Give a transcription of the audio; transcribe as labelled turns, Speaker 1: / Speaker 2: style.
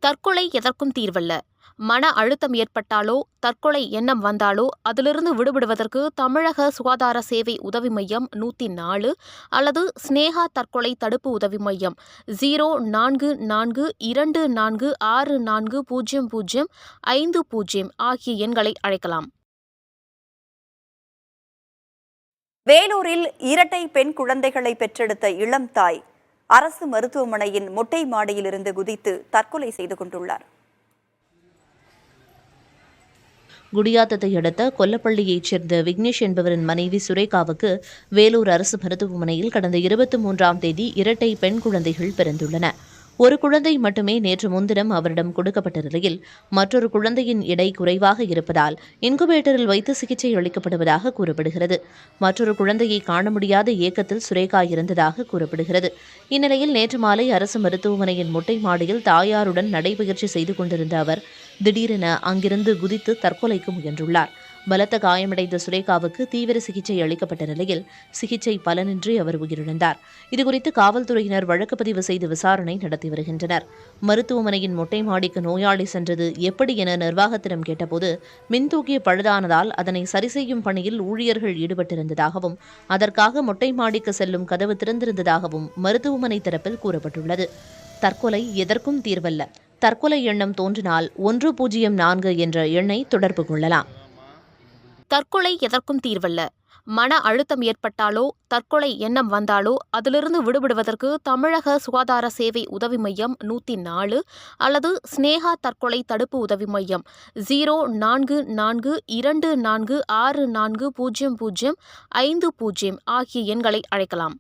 Speaker 1: தற்கொலை எதற்கும் தீர்வல்ல. மன அழுத்தம் ஏற்பட்டாலோ தற்கொலை எண்ணம் வந்தாலோ அதிலிருந்து விடுபடுவதற்கு தமிழக சுகாதார சேவை உதவி மையம் 104 அல்லது ஸ்னேகா தற்கொலை தடுப்பு உதவி மையம் 0442640050 ஆகிய எண்களை அழைக்கலாம்.
Speaker 2: வேலூரில் இரட்டை பெண் குழந்தைகளை பெற்றெடுத்த இளம் தாய் அரசு மருத்துவமனையின் மொட்டை மாடியிலிருந்து குதித்து தற்கொலை செய்து கொண்டுள்ளார்.
Speaker 3: குடியாத்தத்தை அடுத்த கொல்லப்பள்ளியைச் சேர்ந்த விக்னேஷ் என்பவரின் மனைவி சுரேகாவுக்கு வேலூர் அரசு மருத்துவமனையில் கடந்த 23ஆம் தேதி இரட்டை பெண் குழந்தைகள் பிறந்துள்ளன. ஒரு குழந்தை மட்டுமே நேற்று முன்தினம் அவரிடம் கொடுக்கப்பட்ட நிலையில் மற்றொரு குழந்தையின் எடை குறைவாக இருப்பதால் இன்குபேட்டரில் வைத்து சிகிச்சை அளிக்கப்படுவதாக கூறப்படுகிறது. மற்றொரு குழந்தையை காண முடியாத ஏக்கத்தில் சுரேகா இருந்ததாக கூறப்படுகிறது. இந்நிலையில் நேற்று மாலை அரசு மருத்துவமனையின் மொட்டை மாடியில் தாயாருடன் நடைபயிற்சி செய்து கொண்டிருந்த அவர் திடீரென அங்கிருந்து குதித்து தற்கொலைக்கு முயன்றுள்ளார். பலத்த காயமடைந்த சுரேகாவுக்கு தீவிர சிகிச்சை அளிக்கப்பட்ட நிலையில் சிகிச்சை பலனின்றி அவர் உயிரிழந்தார். இதுகுறித்து காவல்துறையினர் வழக்கு பதிவு செய்து விசாரணை நடத்தி வருகின்றனர். மருத்துவமனையின் மொட்டை மாடிக்கு நோயாளி சென்றது எப்படி என நிர்வாகத்திடம் கேட்டபோது மின்தூக்கி பழுதானதால் அதனை சரி செய்யும் பணியில் ஊழியர்கள் ஈடுபட்டிருந்ததாகவும் அதற்காக மொட்டை மாடிக்கு செல்லும் கதவு திறந்திருந்ததாகவும் மருத்துவமனை தரப்பில் கூறப்பட்டுள்ளது. தற்கொலை எதற்கும் தீர்வல்ல. தற்கொலை எண்ணம் தோன்றினால் 104 என்ற எண்ணை தொடர்பு கொள்ளலாம்.
Speaker 1: தற்கொலை எதற்கும் தீர்வல்ல. மன அழுத்தம் ஏற்பட்டாலோ தற்கொலை எண்ணம் வந்தாலோ அதிலிருந்து விடுபடுவதற்கு தமிழக சுகாதார சேவை உதவி மையம் 104 அல்லது ஸ்னேகா தற்கொலை தடுப்பு உதவி மையம் 0442640050 ஆகிய எண்களை அழைக்கலாம்.